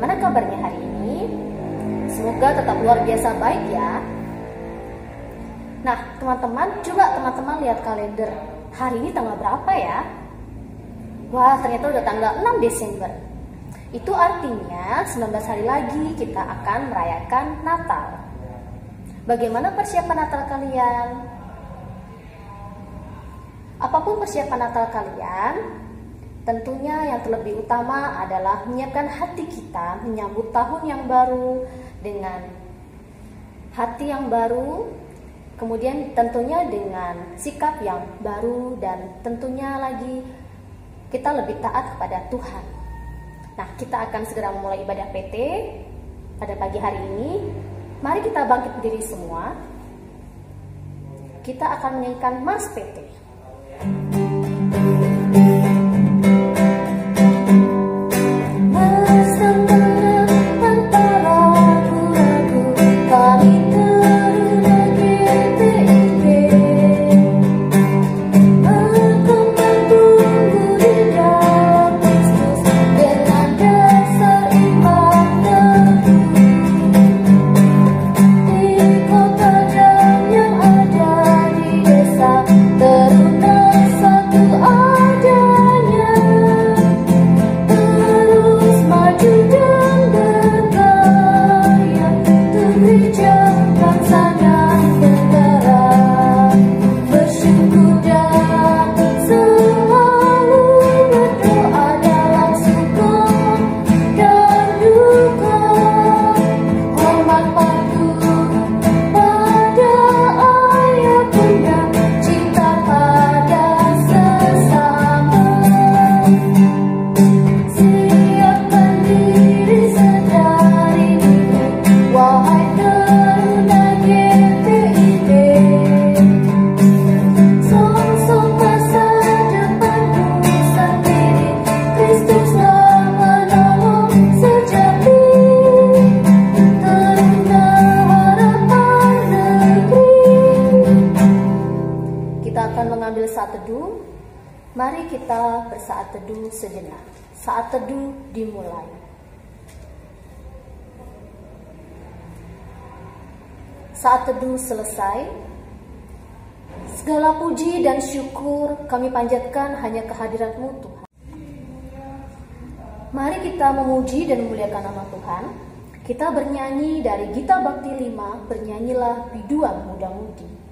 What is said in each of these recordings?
Bagaimana kabarnya hari ini? Semoga tetap luar biasa baik ya. Nah, teman-teman, coba teman-teman lihat kalender. Hari ini tanggal berapa ya? Wah, ternyata udah tanggal 6 Desember. Itu artinya 19 hari lagi kita akan merayakan Natal. Bagaimana persiapan Natal kalian? Apapun persiapan Natal kalian, tentunya yang terlebih utama adalah menyiapkan hati kita menyambut tahun yang baru dengan hati yang baru, kemudian tentunya dengan sikap yang baru, dan tentunya lagi kita lebih taat kepada Tuhan. Nah, kita akan segera memulai ibadah PT pada pagi hari ini. Mari kita bangkit berdiri semua. Kita akan menyanyikan Mars PT. Mari kita bersaat teduh sejenak. Saat teduh dimulai. Saat teduh selesai, segala puji dan syukur kami panjatkan hanya kehadirat-Mu Tuhan. Mari kita memuji dan memuliakan nama Tuhan. Kita bernyanyi dari Gita Bakti 5, bernyanyilah Biduan Muda-Mudi.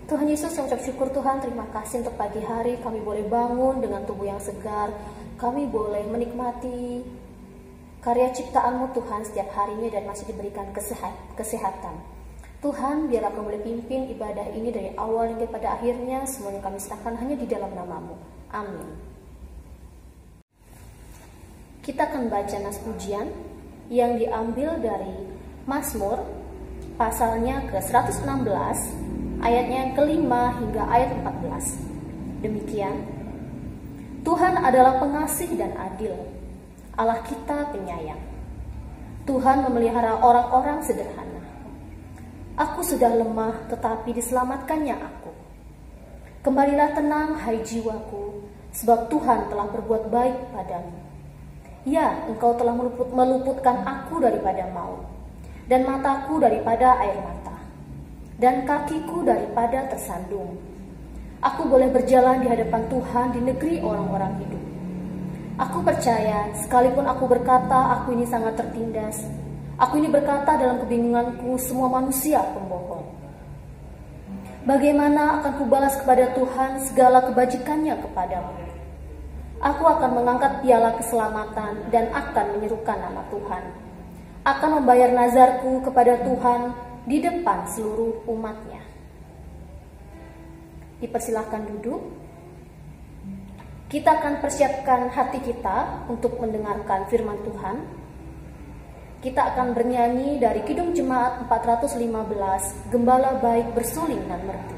Tuhan Yesus, mengucap syukur Tuhan, terima kasih untuk pagi hari kami boleh bangun dengan tubuh yang segar. Kami boleh menikmati karya ciptaan-Mu Tuhan setiap harinya dan masih diberikan kesehatan. Tuhan, biarlah Kau boleh pimpin ibadah ini dari awal hingga pada akhirnya. Semuanya kami serahkan hanya di dalam nama-Mu. Amin. Kita akan baca nas pujian yang diambil dari Mazmur pasalnya ke-116, ayatnya yang kelima hingga ayat 14. Demikian, Tuhan adalah pengasih dan adil, Allah kita penyayang. Tuhan memelihara orang-orang sederhana. Aku sudah lemah, tetapi diselamatkannya aku. Kembalilah tenang, hai jiwaku, sebab Tuhan telah berbuat baik padamu. Ya, Engkau telah meluputkan aku daripada maut, dan mataku daripada air mata, dan kakiku daripada tersandung. Aku boleh berjalan di hadapan Tuhan di negeri orang-orang hidup. Aku percaya, sekalipun aku berkata, aku ini sangat tertindas, aku ini berkata dalam kebingunganku, semua manusia pembohong. Bagaimana akan kubalas kepada Tuhan segala kebajikannya kepadamu? Aku akan mengangkat piala keselamatan dan akan menyerukan nama Tuhan. Akan membayar nazarku kepada Tuhan di depan seluruh umatnya. Dipersilahkan duduk. Kita akan persiapkan hati kita untuk mendengarkan firman Tuhan. Kita akan bernyanyi dari Kidung Jemaat 415, Gembala Baik Bersuling dan Merdu.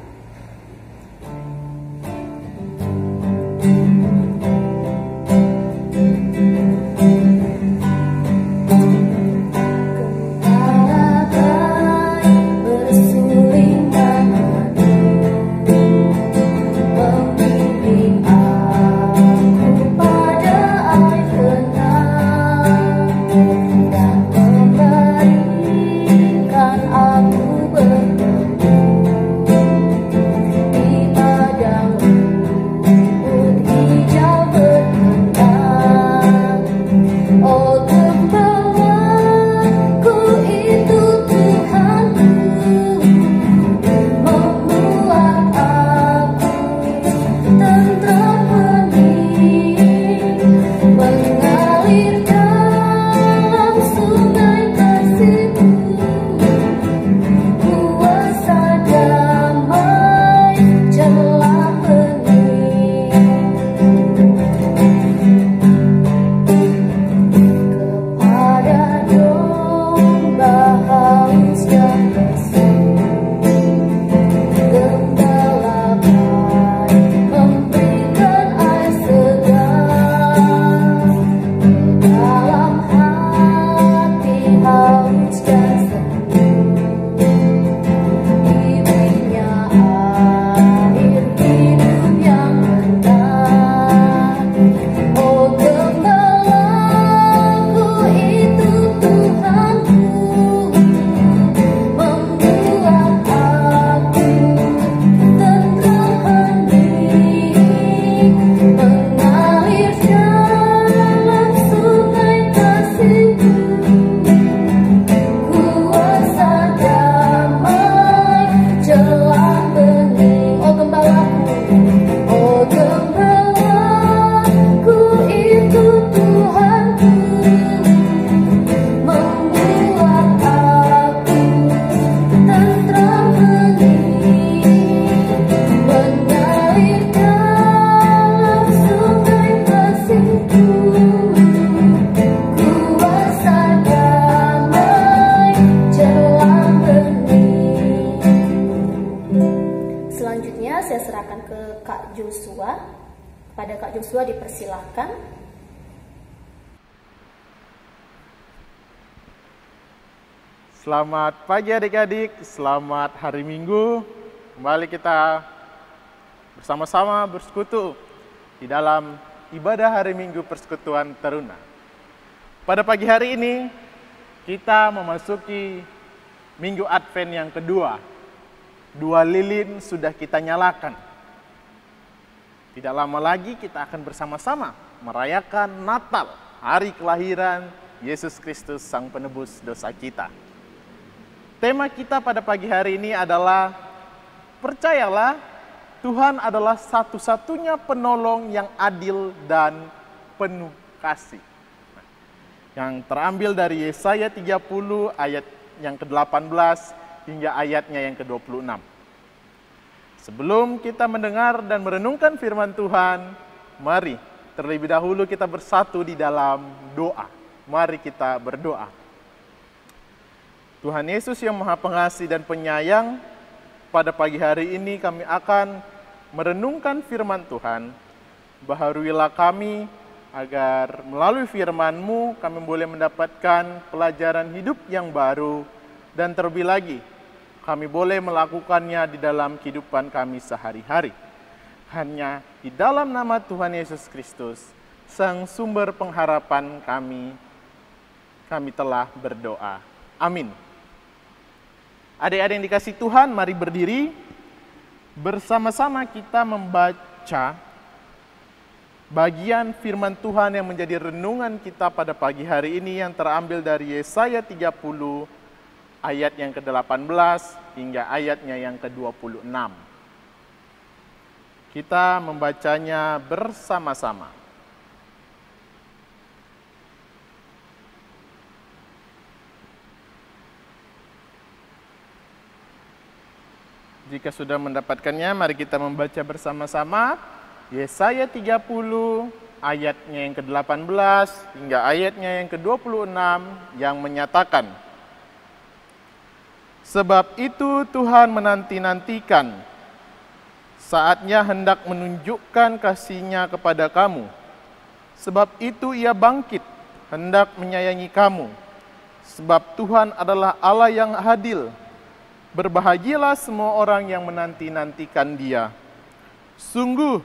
Pada Kak Joshua dipersilahkan. Selamat pagi adik-adik, selamat hari Minggu. Kembali kita bersama-sama bersekutu di dalam ibadah hari Minggu Persekutuan Teruna. Pada pagi hari ini kita memasuki Minggu Advent yang kedua. 2 lilin sudah kita nyalakan. Tidak lama lagi kita akan bersama-sama merayakan Natal, hari kelahiran Yesus Kristus Sang Penebus dosa kita. Tema kita pada pagi hari ini adalah percayalah Tuhan adalah satu-satunya penolong yang adil dan penuh kasih. Yang terambil dari Yesaya 30 ayat yang ke-18 hingga ayatnya yang ke-26. Sebelum kita mendengar dan merenungkan firman Tuhan, mari terlebih dahulu kita bersatu di dalam doa. Mari kita berdoa. Tuhan Yesus yang Maha Pengasih dan Penyayang, pada pagi hari ini kami akan merenungkan firman Tuhan. Baharuilah kami agar melalui firman-Mu kami boleh mendapatkan pelajaran hidup yang baru, dan terlebih lagi kami boleh melakukannya di dalam kehidupan kami sehari-hari. Hanya di dalam nama Tuhan Yesus Kristus, Sang sumber pengharapan kami telah berdoa. Amin. Adik-adik yang dikasihi Tuhan, mari berdiri. Bersama-sama kita membaca bagian firman Tuhan yang menjadi renungan kita pada pagi hari ini yang terambil dari Yesaya 30 ayat yang ke-18 hingga ayatnya yang ke-26. Kita membacanya bersama-sama. Jika sudah mendapatkannya, mari kita membaca bersama-sama Yesaya 30 ayatnya yang ke-18 hingga ayatnya yang ke-26 yang menyatakan, sebab itu Tuhan menanti-nantikan, saatnya hendak menunjukkan kasih-Nya kepada kamu. Sebab itu Ia bangkit, hendak menyayangi kamu. Sebab Tuhan adalah Allah yang adil. Berbahagialah semua orang yang menanti-nantikan Dia. Sungguh,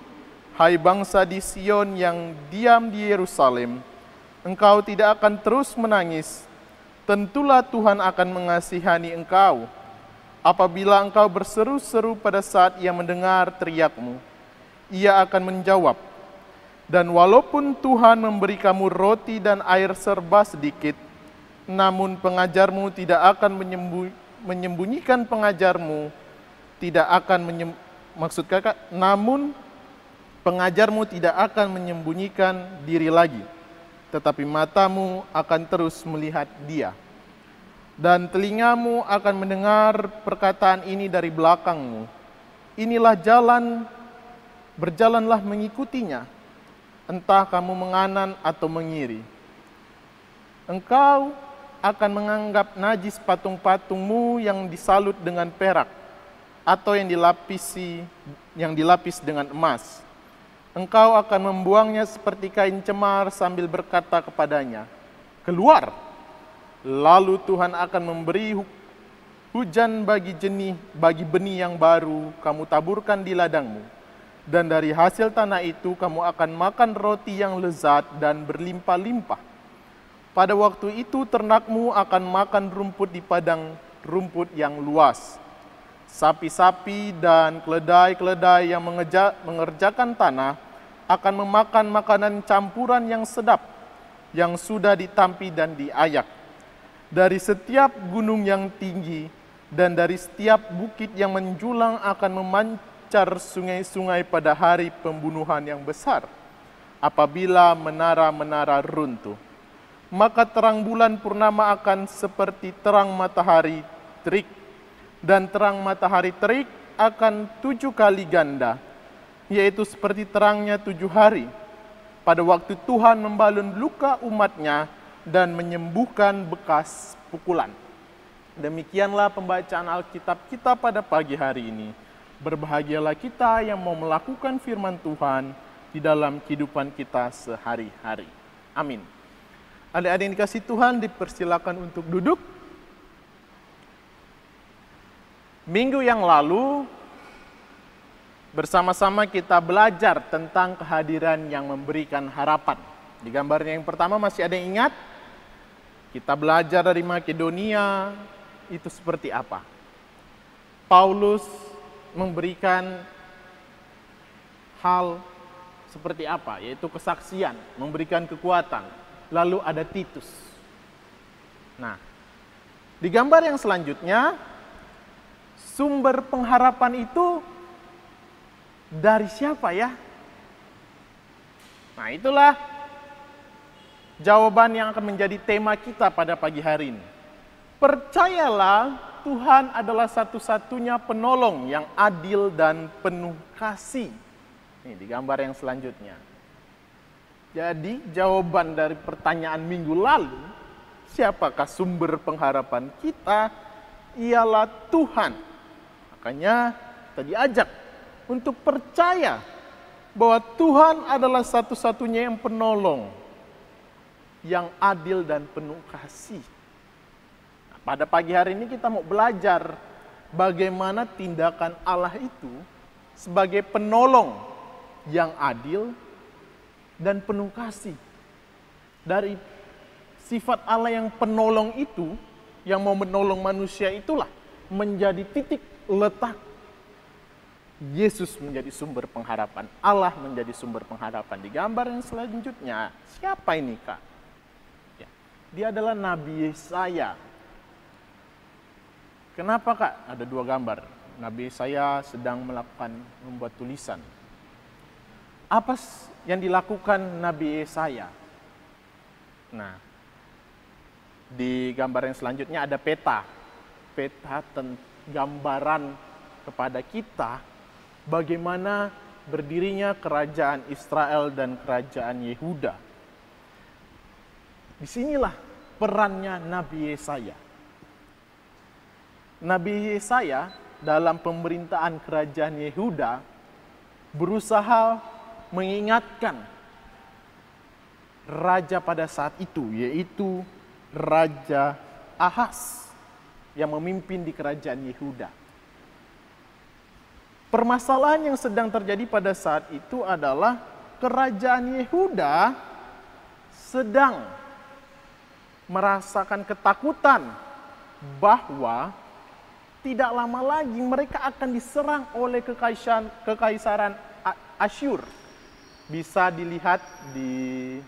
hai bangsa di Sion yang diam di Yerusalem, engkau tidak akan terus menangis. Tentulah Tuhan akan mengasihani engkau. Apabila engkau berseru-seru pada saat Ia mendengar teriakmu, Ia akan menjawab. Dan walaupun Tuhan memberi kamu roti dan air serba sedikit, namun pengajarmu tidak akan menyembunyikan pengajarmu, namun pengajarmu tidak akan menyembunyikan diri lagi, tetapi matamu akan terus melihat Dia. Dan telingamu akan mendengar perkataan ini dari belakangmu. Inilah jalan, berjalanlah mengikutinya, entah kamu menganan atau mengiri. Engkau akan menganggap najis patung-patungmu yang disalut dengan perak, atau yang dilapis dengan emas. Engkau akan membuangnya seperti kain cemar sambil berkata kepadanya, keluar. Lalu Tuhan akan memberi hujan bagi benih yang baru kamu taburkan di ladangmu. Dan dari hasil tanah itu kamu akan makan roti yang lezat dan berlimpah-limpah. Pada waktu itu ternakmu akan makan rumput di padang rumput yang luas. Sapi-sapi dan keledai-keledai yang mengerjakan tanah akan memakan makanan campuran yang sedap, yang sudah ditampi dan diayak. Dari setiap gunung yang tinggi dan dari setiap bukit yang menjulang akan memancar sungai-sungai pada hari pembunuhan yang besar. Apabila menara-menara runtuh, maka terang bulan purnama akan seperti terang matahari terik, dan terang matahari terik akan 7 kali ganda, yaitu seperti terangnya 7 hari, pada waktu Tuhan membalun luka umat-Nya dan menyembuhkan bekas pukulan. Demikianlah pembacaan Alkitab kita pada pagi hari ini. Berbahagialah kita yang mau melakukan firman Tuhan di dalam kehidupan kita sehari-hari. Amin. Adik-adik yang dikasihi Tuhan, dipersilakan untuk duduk. Minggu yang lalu, bersama-sama kita belajar tentang kehadiran yang memberikan harapan. Di gambarnya yang pertama masih ada yang ingat? Kita belajar dari Makedonia, itu seperti apa? Paulus memberikan hal seperti apa? Yaitu kesaksian, memberikan kekuatan. Lalu ada Titus. Nah, di gambar yang selanjutnya, sumber pengharapan itu dari siapa ya? Nah, itulah jawaban yang akan menjadi tema kita pada pagi hari ini. Percayalah, Tuhan adalah satu-satunya penolong yang adil dan penuh kasih. Ini di gambar yang selanjutnya. Jadi jawaban dari pertanyaan minggu lalu, siapakah sumber pengharapan kita? Ialah Tuhan. Makanya kita diajak untuk percaya bahwa Tuhan adalah satu-satunya yang penolong, yang adil dan penuh kasih. Nah, pada pagi hari ini kita mau belajar bagaimana tindakan Allah itu sebagai penolong yang adil dan penuh kasih. Dari sifat Allah yang penolong itu, yang mau menolong manusia itulah menjadi titik letak Yesus menjadi sumber pengharapan. Allah menjadi sumber pengharapan. Di gambar yang selanjutnya, siapa ini Kak? Ya, dia adalah Nabi Yesaya. Kenapa Kak? Ada dua gambar. Nabi Yesaya sedang membuat tulisan. Apa yang dilakukan Nabi Yesaya? Nah, di gambar yang selanjutnya ada peta. Peta gambaran kepada kita bagaimana berdirinya kerajaan Israel dan kerajaan Yehuda. Disinilah perannya Nabi Yesaya. Nabi Yesaya dalam pemerintahan kerajaan Yehuda berusaha mengingatkan raja pada saat itu, yaitu Raja Ahaz yang memimpin di kerajaan Yehuda. Permasalahan yang sedang terjadi pada saat itu adalah kerajaan Yehuda sedang merasakan ketakutan bahwa tidak lama lagi mereka akan diserang oleh kekaisaran Asyur. Bisa dilihat di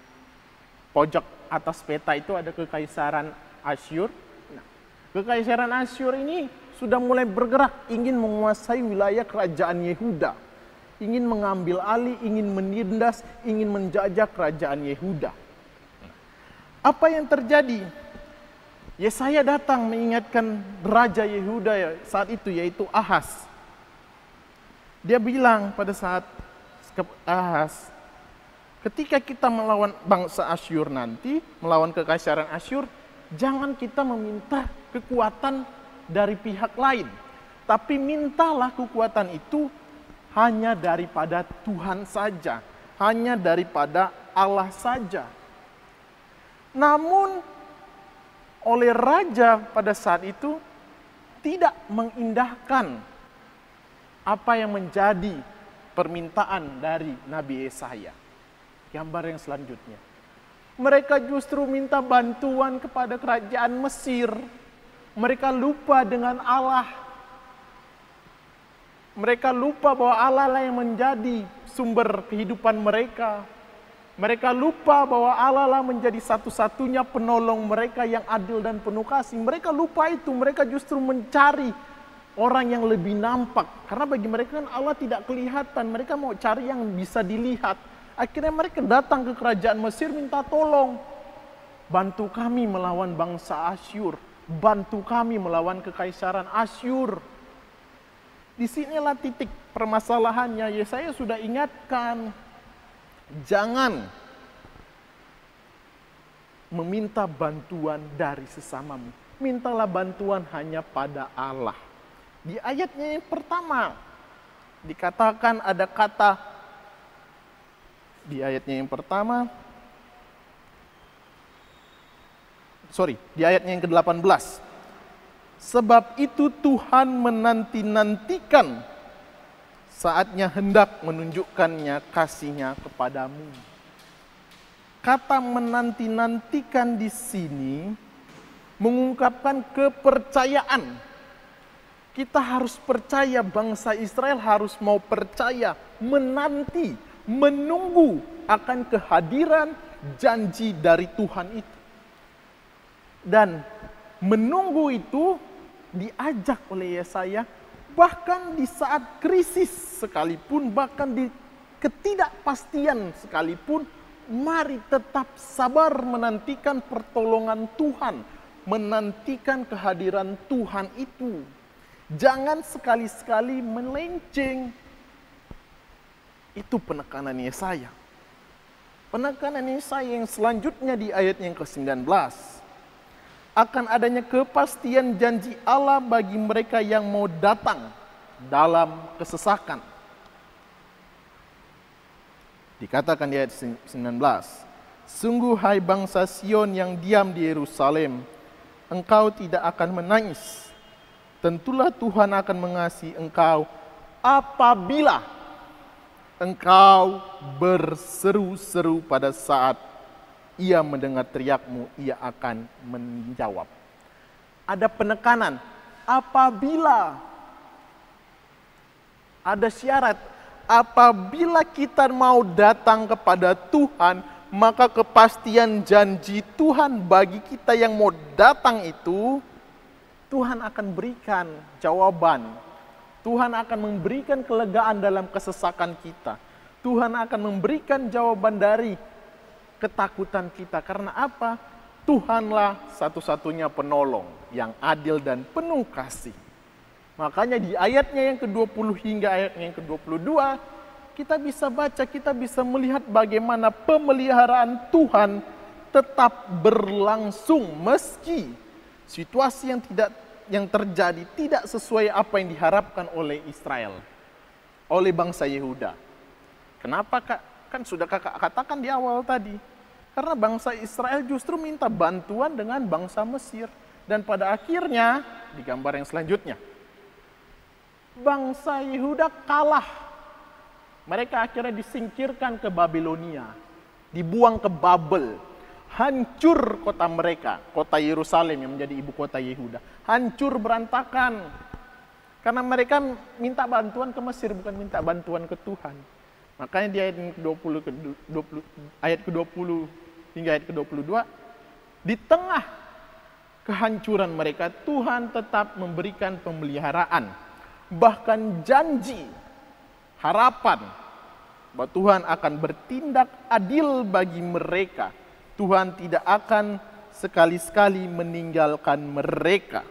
pojok atas peta itu ada kekaisaran Asyur. Nah, kekaisaran Asyur ini sudah mulai bergerak, ingin menguasai wilayah kerajaan Yehuda. Ingin mengambil alih, ingin menindas, ingin menjajah kerajaan Yehuda. Apa yang terjadi? Yesaya datang mengingatkan Raja Yehuda saat itu, yaitu Ahaz. Dia bilang pada saat Ahaz, ketika kita melawan bangsa Asyur nanti, melawan kekaisaran Asyur, jangan kita meminta kekuatan dari pihak lain, tapi mintalah kekuatan itu hanya daripada Tuhan saja, hanya daripada Allah saja. Namun oleh raja pada saat itu tidak mengindahkan apa yang menjadi permintaan dari Nabi Yesaya. Gambar yang selanjutnya, mereka justru minta bantuan kepada kerajaan Mesir. Mereka lupa dengan Allah. Mereka lupa bahwa Allah lah yang menjadi sumber kehidupan mereka. Mereka lupa bahwa Allah lah menjadi satu-satunya penolong mereka yang adil dan penuh kasih. Mereka lupa itu. Mereka justru mencari orang yang lebih nampak. Karena bagi mereka kan Allah tidak kelihatan. Mereka mau cari yang bisa dilihat. Akhirnya mereka datang ke kerajaan Mesir minta tolong. Bantu kami melawan bangsa Asyur. Bantu kami melawan kekaisaran Asyur. Disinilah titik permasalahannya. Yesaya sudah ingatkan, jangan meminta bantuan dari sesamamu. Mintalah bantuan hanya pada Allah. Di ayatnya yang pertama dikatakan ada kata, di ayatnya yang pertama, di ayatnya yang ke-18. Sebab itu Tuhan menanti-nantikan saatnya hendak menunjukkannya kasih-Nya kepadamu. Kata menanti-nantikan di sini mengungkapkan kepercayaan. Kita harus percaya, bangsa Israel harus mau percaya, menanti, menunggu akan kehadiran janji dari Tuhan itu. Dan menunggu itu diajak oleh Yesaya, bahkan di saat krisis sekalipun, bahkan di ketidakpastian sekalipun, mari tetap sabar menantikan pertolongan Tuhan, menantikan kehadiran Tuhan itu. Jangan sekali-sekali melenceng. Itu penekanan Yesaya. Penekanan Yesaya yang selanjutnya di ayat yang ke-19. Akan adanya kepastian janji Allah bagi mereka yang mau datang dalam kesesakan. Dikatakan di ayat 19, sungguh hai bangsa Sion yang diam di Yerusalem, engkau tidak akan menangis, tentulah Tuhan akan mengasihi engkau apabila engkau berseru-seru pada saat ia mendengar teriakmu, ia akan menjawab. Ada penekanan, apabila ada syarat, apabila kita mau datang kepada Tuhan, maka kepastian janji Tuhan bagi kita yang mau datang itu, Tuhan akan berikan jawaban. Tuhan akan memberikan kelegaan dalam kesesakan kita. Tuhan akan memberikan jawaban dari ketakutan kita. Karena apa? Tuhanlah satu-satunya penolong yang adil dan penuh kasih. Makanya di ayatnya yang ke-20 hingga ayatnya yang ke-22, kita bisa baca, kita bisa melihat bagaimana pemeliharaan Tuhan tetap berlangsung meski situasi yang terjadi tidak sesuai apa yang diharapkan oleh Israel, oleh bangsa Yehuda. Kenapa Kak? Kan sudah Kakak katakan di awal tadi. Karena bangsa Israel justru minta bantuan dengan bangsa Mesir. Dan pada akhirnya, di gambar yang selanjutnya, bangsa Yehuda kalah. Mereka akhirnya disingkirkan ke Babilonia, dibuang ke Babel. Hancur kota mereka, kota Yerusalem yang menjadi ibu kota Yehuda. Hancur berantakan. Karena mereka minta bantuan ke Mesir, bukan minta bantuan ke Tuhan. Makanya di ayat ke-20 hingga ayat ke-22, di tengah kehancuran mereka, Tuhan tetap memberikan pemeliharaan. Bahkan janji, harapan, bahwa Tuhan akan bertindak adil bagi mereka. Tuhan tidak akan sekali-sekali meninggalkan mereka.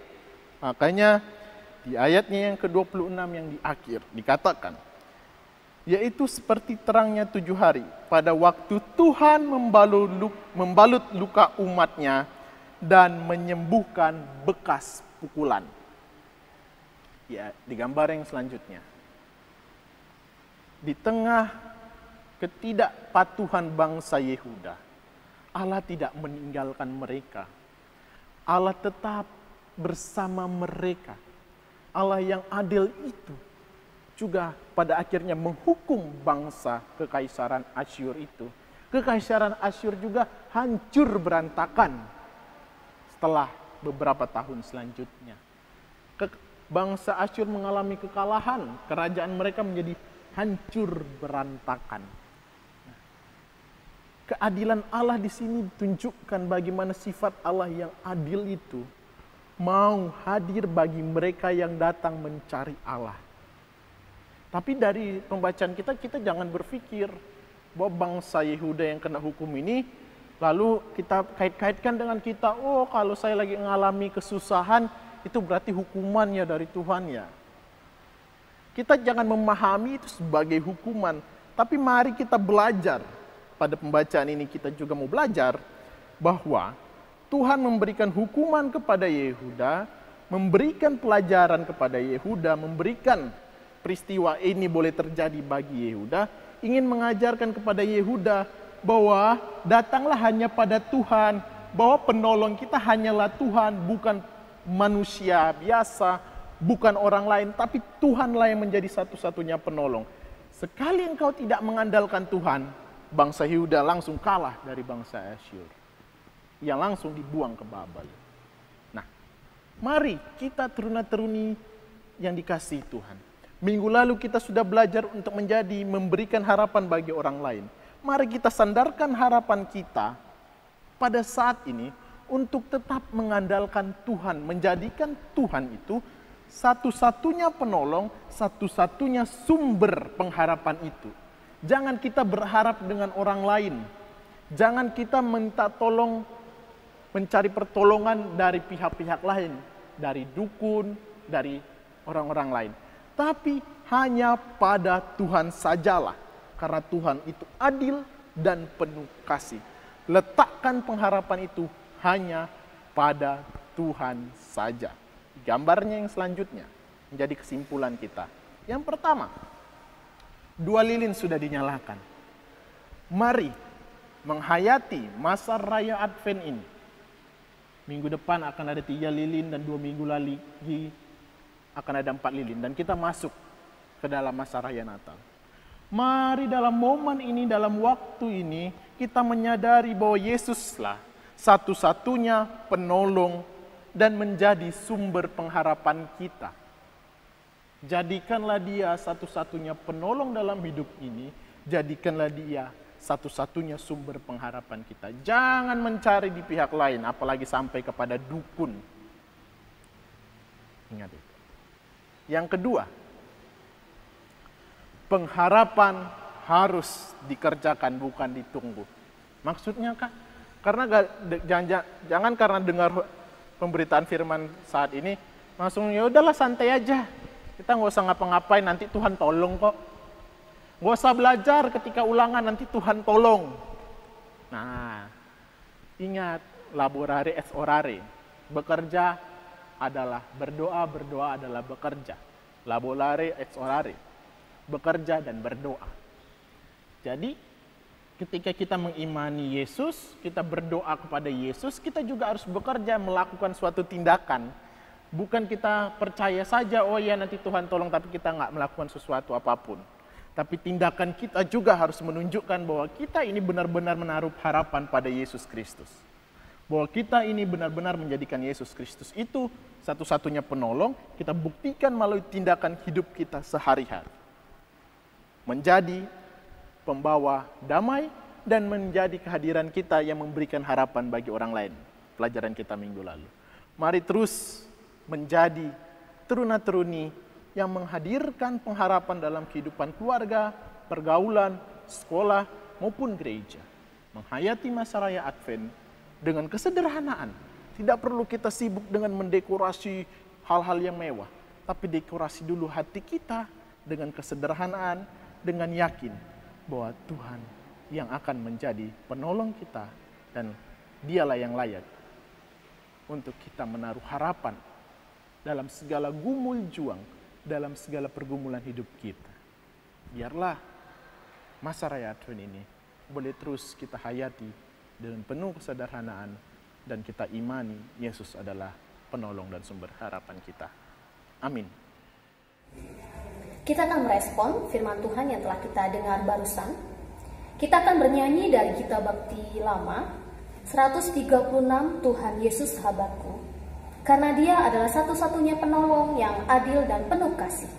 Makanya di ayatnya yang ke-26 yang di akhir dikatakan, yaitu seperti terangnya 7 hari pada waktu Tuhan membalut luka umatnya dan menyembuhkan bekas pukulan. Ya, di gambar yang selanjutnya. Di tengah ketidakpatuhan bangsa Yehuda, Allah tidak meninggalkan mereka. Allah tetap bersama mereka. Allah yang adil itu juga pada akhirnya menghukum bangsa kekaisaran Asyur itu. Kekaisaran Asyur juga hancur berantakan setelah beberapa tahun selanjutnya. Bangsa Asyur mengalami kekalahan, kerajaan mereka menjadi hancur berantakan. Keadilan Allah di sini tunjukkan bagaimana sifat Allah yang adil itu mau hadir bagi mereka yang datang mencari Allah. Tapi dari pembacaan kita jangan berpikir bahwa bangsa Yehuda yang kena hukum ini, lalu kita kait-kaitkan dengan kita, oh kalau saya lagi mengalami kesusahan, itu berarti hukumannya dari Tuhan ya. Kita jangan memahami itu sebagai hukuman, tapi mari kita belajar. Pada pembacaan ini kita juga mau belajar bahwa Tuhan memberikan hukuman kepada Yehuda, memberikan pelajaran kepada Yehuda, memberikan peristiwa ini boleh terjadi bagi Yehuda, ingin mengajarkan kepada Yehuda bahwa datanglah hanya pada Tuhan, bahwa penolong kita hanyalah Tuhan, bukan manusia biasa, bukan orang lain, tapi Tuhanlah yang menjadi satu-satunya penolong. Sekali engkau tidak mengandalkan Tuhan, bangsa Yehuda langsung kalah dari bangsa Asyur, yang langsung dibuang ke Babel. Nah, mari kita teruna-teruni yang dikasihi Tuhan. Minggu lalu kita sudah belajar untuk memberikan harapan bagi orang lain. Mari kita sandarkan harapan kita pada saat ini untuk tetap mengandalkan Tuhan, menjadikan Tuhan itu satu-satunya penolong, satu-satunya sumber pengharapan itu. Jangan kita berharap dengan orang lain. Jangan kita minta tolong, mencari pertolongan dari pihak-pihak lain, dari dukun, dari orang-orang lain. Tapi hanya pada Tuhan sajalah, karena Tuhan itu adil dan penuh kasih. Letakkan pengharapan itu hanya pada Tuhan saja. Gambarnya yang selanjutnya menjadi kesimpulan kita. Yang pertama, 2 lilin sudah dinyalakan. Mari menghayati masa raya Advent ini. Minggu depan akan ada 3 lilin dan 2 minggu lagi akan ada 4 lilin dan kita masuk ke dalam masa raya Natal. Mari dalam momen ini, dalam waktu ini, kita menyadari bahwa Yesuslah satu-satunya penolong dan menjadi sumber pengharapan kita. Jadikanlah dia satu-satunya penolong dalam hidup ini, jadikanlah dia satu-satunya sumber pengharapan kita. Jangan mencari di pihak lain, apalagi sampai kepada dukun. Ingat itu. Yang kedua, pengharapan harus dikerjakan, bukan ditunggu. Maksudnya Kak, karena jangan karena dengar pemberitaan firman saat ini, langsung ya udahlah santai aja. Kita nggak usah ngapa-ngapain, nanti Tuhan tolong kok. Nggak usah belajar ketika ulangan, nanti Tuhan tolong. Nah, ingat, laborare et orare. Bekerja adalah berdoa, berdoa adalah bekerja. Laborare et orare. Bekerja dan berdoa. Jadi, ketika kita mengimani Yesus, kita berdoa kepada Yesus, kita juga harus bekerja, melakukan suatu tindakan. Bukan kita percaya saja, oh ya nanti Tuhan tolong, tapi kita nggak melakukan sesuatu apapun. Tapi tindakan kita juga harus menunjukkan bahwa kita ini benar-benar menaruh harapan pada Yesus Kristus. Bahwa kita ini benar-benar menjadikan Yesus Kristus itu satu-satunya penolong, kita buktikan melalui tindakan hidup kita sehari-hari. Menjadi pembawa damai dan menjadi kehadiran kita yang memberikan harapan bagi orang lain. Pelajaran kita minggu lalu. Mari terus menjadi teruna-teruni yang menghadirkan pengharapan dalam kehidupan keluarga, pergaulan, sekolah, maupun gereja. Menghayati masa raya Advent dengan kesederhanaan. Tidak perlu kita sibuk dengan mendekorasi hal-hal yang mewah. Tapi dekorasi dulu hati kita dengan kesederhanaan, dengan yakin bahwa Tuhan yang akan menjadi penolong kita dan Dialah yang layak untuk kita menaruh harapan dalam segala gumul juang, dalam segala pergumulan hidup kita. Biarlah masa raya Advent ini boleh terus kita hayati dengan penuh kesederhanaan dan kita imani Yesus adalah penolong dan sumber harapan kita. Amin. Kita akan merespon firman Tuhan yang telah kita dengar barusan. Kita akan bernyanyi dari kitab Bakti Lama 136, Tuhan Yesus Sahabatku. Karena Dia adalah satu-satunya penolong yang adil dan penuh kasih.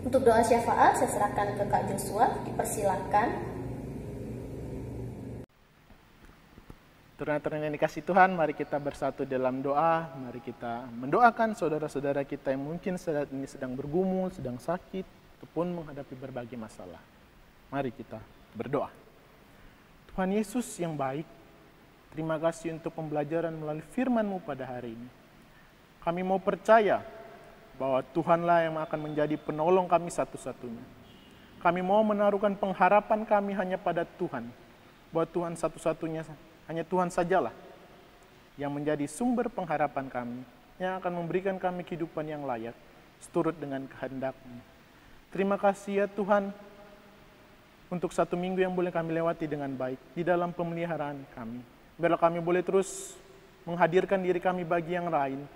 Untuk doa syafaat, saya serahkan ke Kak Joshua, dipersilakan. Teruna-teruna yang dikasih Tuhan, mari kita bersatu dalam doa. Mari kita mendoakan saudara-saudara kita yang mungkin saat ini sedang bergumul, sedang sakit, ataupun menghadapi berbagai masalah. Mari kita berdoa. Tuhan Yesus yang baik, terima kasih untuk pembelajaran melalui firman-Mu pada hari ini. Kami mau percaya bahwa Tuhanlah yang akan menjadi penolong kami satu-satunya. Kami mau menaruhkan pengharapan kami hanya pada Tuhan. Bahwa Tuhan satu-satunya, hanya Tuhan sajalah yang menjadi sumber pengharapan kami, yang akan memberikan kami kehidupan yang layak, seturut dengan kehendak-Mu. Terima kasih ya Tuhan, untuk satu minggu yang boleh kami lewati dengan baik, di dalam pemeliharaan kami. Biarlah kami boleh terus menghadirkan diri kami bagi yang lain,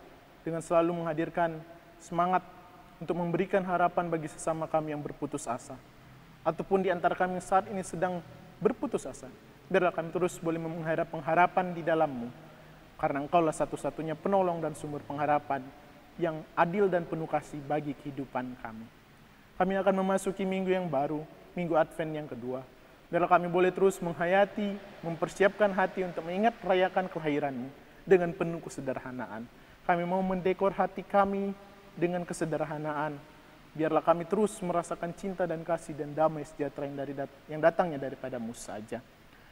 dengan selalu menghadirkan semangat untuk memberikan harapan bagi sesama kami yang berputus asa. Ataupun di antara kami saat ini sedang berputus asa. Biarlah kami terus boleh mengharap pengharapan di dalam-Mu. karena Engkaulah satu-satunya penolong dan sumber pengharapan yang adil dan penuh kasih bagi kehidupan kami. Kami akan memasuki minggu yang baru, minggu Advent yang kedua. Biarlah kami boleh terus menghayati, mempersiapkan hati untuk mengingat rayakan kelahiran-Mu dengan penuh kesederhanaan. Kami mau mendekor hati kami dengan kesederhanaan. Biarlah kami terus merasakan cinta dan kasih dan damai sejahtera yang datangnya daripada-Mu saja.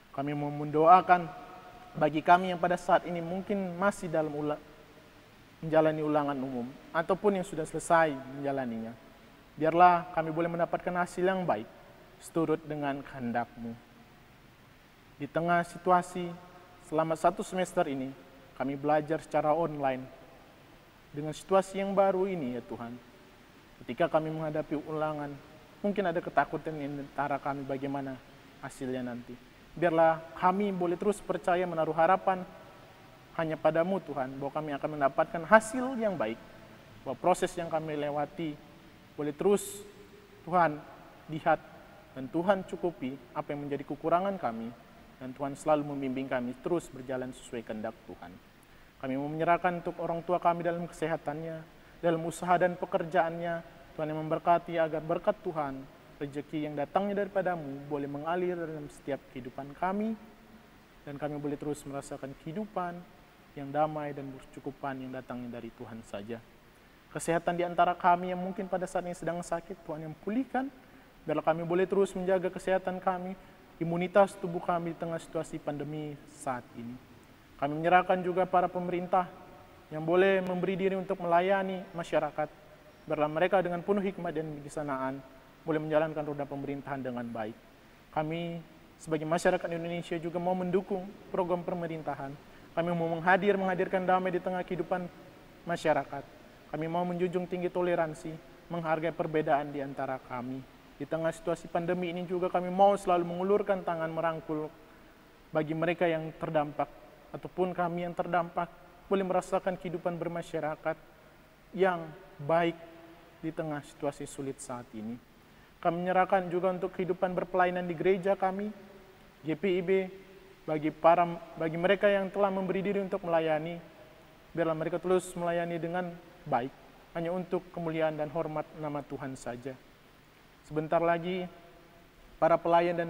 Kami mau mendoakan bagi kami yang pada saat ini mungkin masih dalam menjalani ulangan umum ataupun yang sudah selesai menjalaninya. Biarlah kami boleh mendapatkan hasil yang baik seturut dengan kehendak-Mu. Di tengah situasi selama 1 semester ini, kami belajar secara online. Dengan situasi yang baru ini ya Tuhan, ketika kami menghadapi ulangan, mungkin ada ketakutan di antara kami bagaimana hasilnya nanti. Biarlah kami boleh terus percaya menaruh harapan hanya pada-Mu Tuhan, bahwa kami akan mendapatkan hasil yang baik, bahwa proses yang kami lewati boleh terus Tuhan lihat dan Tuhan cukupi apa yang menjadi kekurangan kami, dan Tuhan selalu membimbing kami terus berjalan sesuai kehendak Tuhan. Kami mau menyerahkan untuk orang tua kami dalam kesehatannya, dalam usaha dan pekerjaannya. Tuhan yang memberkati agar berkat Tuhan, rezeki yang datangnya daripada-Mu boleh mengalir dalam setiap kehidupan kami, dan kami boleh terus merasakan kehidupan yang damai dan berkecukupan yang datangnya dari Tuhan saja. Kesehatan di antara kami yang mungkin pada saat ini sedang sakit, Tuhan yang pulihkan. Biarlah kami boleh terus menjaga kesehatan kami, imunitas tubuh kami di tengah situasi pandemi saat ini. Kami menyerahkan juga para pemerintah yang boleh memberi diri untuk melayani masyarakat. Biarlah mereka dengan penuh hikmat dan kebijaksanaan boleh menjalankan roda pemerintahan dengan baik. Kami sebagai masyarakat Indonesia juga mau mendukung program pemerintahan. Kami mau menghadirkan damai di tengah kehidupan masyarakat. Kami mau menjunjung tinggi toleransi, menghargai perbedaan di antara kami. Di tengah situasi pandemi ini juga kami mau selalu mengulurkan tangan merangkul bagi mereka yang terdampak, ataupun kami yang terdampak boleh merasakan kehidupan bermasyarakat yang baik di tengah situasi sulit saat ini. Kami menyerahkan juga untuk kehidupan berpelayanan di gereja kami, GPIB, bagi mereka yang telah memberi diri untuk melayani, biarlah mereka terus melayani dengan baik, hanya untuk kemuliaan dan hormat nama Tuhan saja. Sebentar lagi, para pelayan dan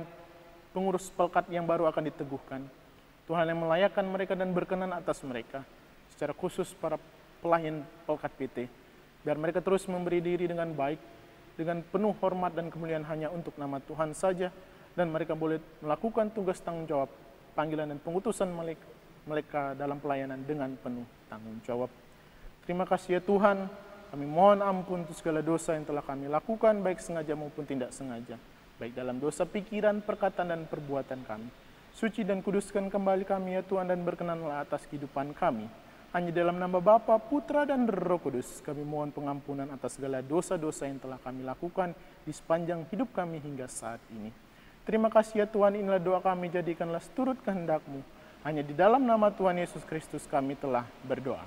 pengurus pelkat yang baru akan diteguhkan. Tuhan yang melayakkan mereka dan berkenan atas mereka, secara khusus para pelayan pelkat PT, biar mereka terus memberi diri dengan baik, dengan penuh hormat dan kemuliaan hanya untuk nama Tuhan saja, dan mereka boleh melakukan tugas tanggung jawab panggilan dan pengutusan mereka dalam pelayanan dengan penuh tanggung jawab. Terima kasih ya Tuhan, kami mohon ampun untuk segala dosa yang telah kami lakukan, baik sengaja maupun tidak sengaja, baik dalam dosa pikiran, perkataan, dan perbuatan kami. Suci dan kuduskan kembali kami ya Tuhan, dan berkenanlah atas kehidupan kami. Hanya dalam nama Bapa, Putra, dan Roh Kudus, kami mohon pengampunan atas segala dosa-dosa yang telah kami lakukan di sepanjang hidup kami hingga saat ini. Terima kasih ya Tuhan, inilah doa kami, jadikanlah seturut kehendak-Mu. Hanya di dalam nama Tuhan Yesus Kristus kami telah berdoa.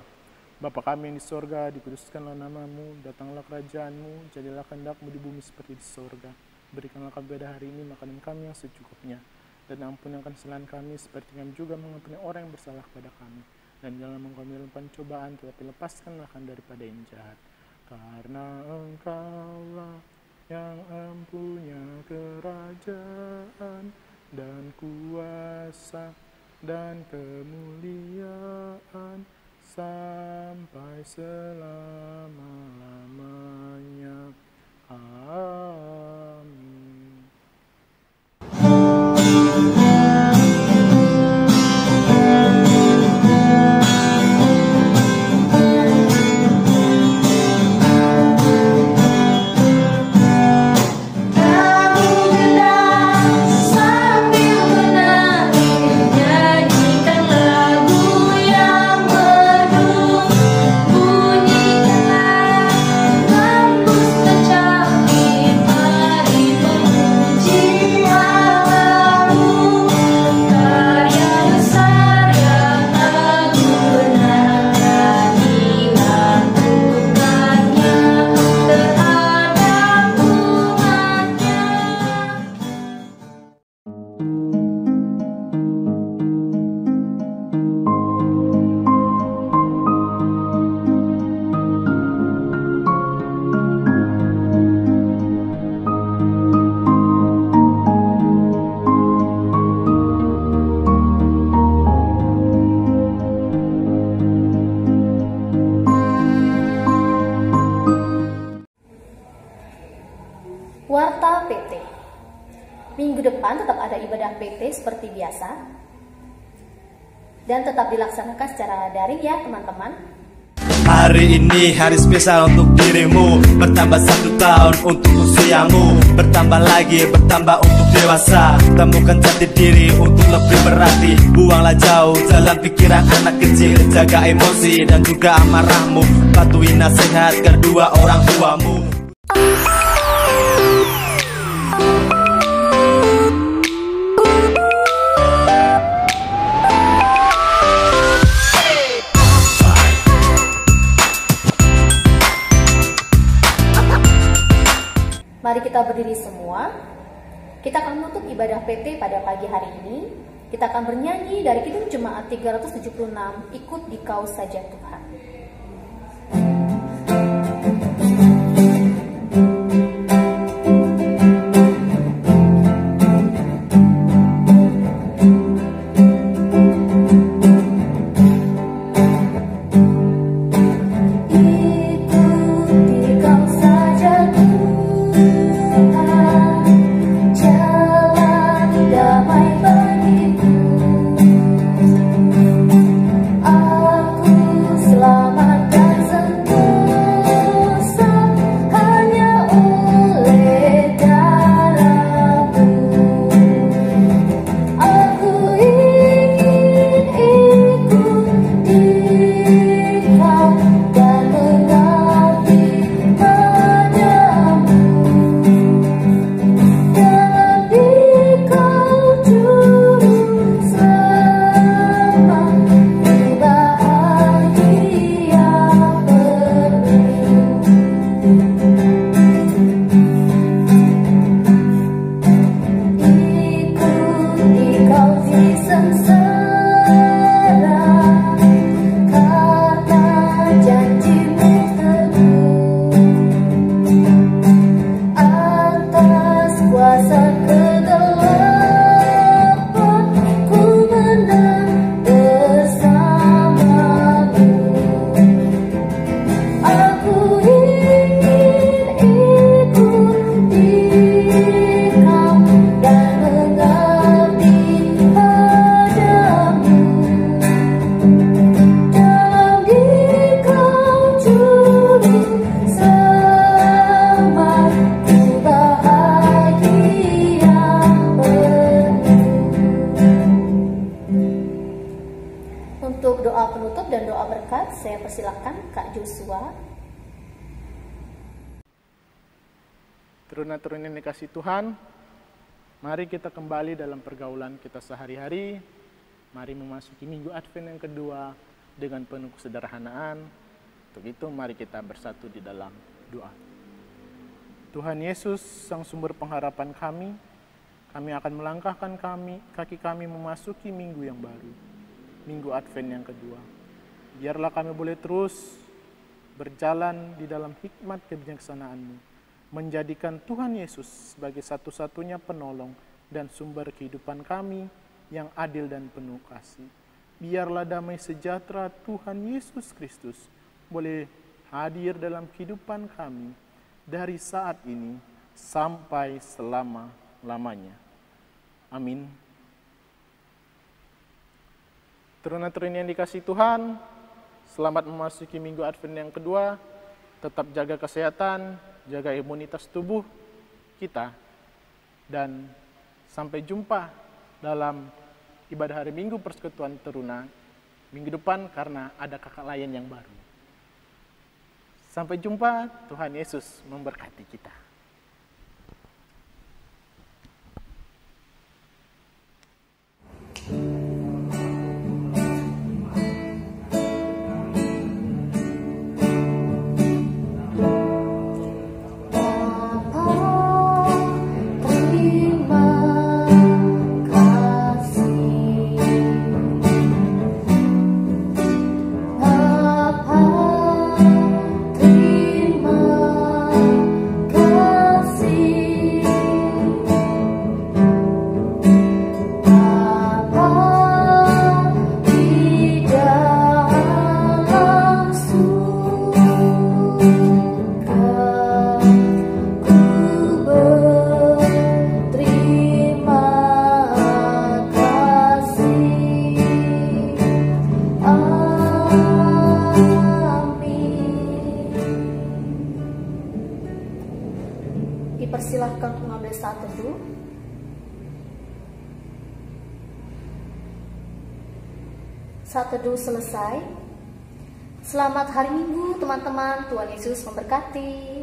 Bapa kami yang di sorga, dikuduskanlah nama-Mu, datanglah kerajaan-Mu, jadilah kehendak-Mu di bumi seperti di sorga. Berikanlah kami pada hari ini makanan kami yang secukupnya, dan ampunkan kesalahan kami seperti kami juga mengampuni orang yang bersalah kepada kami. Dan jangan kami dalam pencobaan, tetapi lepaskanlah kami daripada yang jahat. Karena Engkaulah yang empunya kerajaan dan kuasa dan kemuliaan sampai selama-lamanya. Amin. Bunyikanlah, lembus kecapi seperti biasa. Dan tetap dilaksanakan secara daring ya teman-teman. Hari ini hari spesial untuk dirimu. Bertambah 1 tahun untuk usiamu. Bertambah lagi, bertambah untuk dewasa. Temukan jati diri untuk lebih berarti. Buanglah jauh jalan pikiran anak kecil. Jaga emosi dan juga amarahmu. Patuhi nasihat kedua orang tuamu. Mari kita berdiri semua. Kita akan menutup ibadah PT pada pagi hari ini. Kita akan bernyanyi dari Kidung Jemaat 376, Ikut Dikau Saja Tuhan. Untuk doa penutup dan doa berkat, saya persilakan Kak Joshua. Teruna-teruna yang dikasih Tuhan, mari kita kembali dalam pergaulan kita sehari-hari. Mari memasuki Minggu Advent yang kedua dengan penuh kesederhanaan. Untuk itu mari kita bersatu di dalam doa. Tuhan Yesus, Sang Sumber pengharapan kami akan melangkahkan kaki kami memasuki minggu yang baru. Minggu Advent yang kedua. Biarlah kami boleh terus berjalan di dalam hikmat kebijaksanaan-Mu, menjadikan Tuhan Yesus sebagai satu-satunya penolong dan sumber kehidupan kami yang adil dan penuh kasih. Biarlah damai sejahtera Tuhan Yesus Kristus boleh hadir dalam kehidupan kami dari saat ini sampai selama-lamanya. Amin. Teruna-teruna yang dikasih Tuhan, selamat memasuki Minggu Advent yang kedua. Tetap jaga kesehatan, jaga imunitas tubuh kita, dan sampai jumpa dalam ibadah hari Minggu Persekutuan Teruna minggu depan karena ada kakak lain yang baru. Sampai jumpa, Tuhan Yesus memberkati kita. Terima kasih. Saat teduh selesai. Selamat hari Minggu teman-teman, Tuhan Yesus memberkati.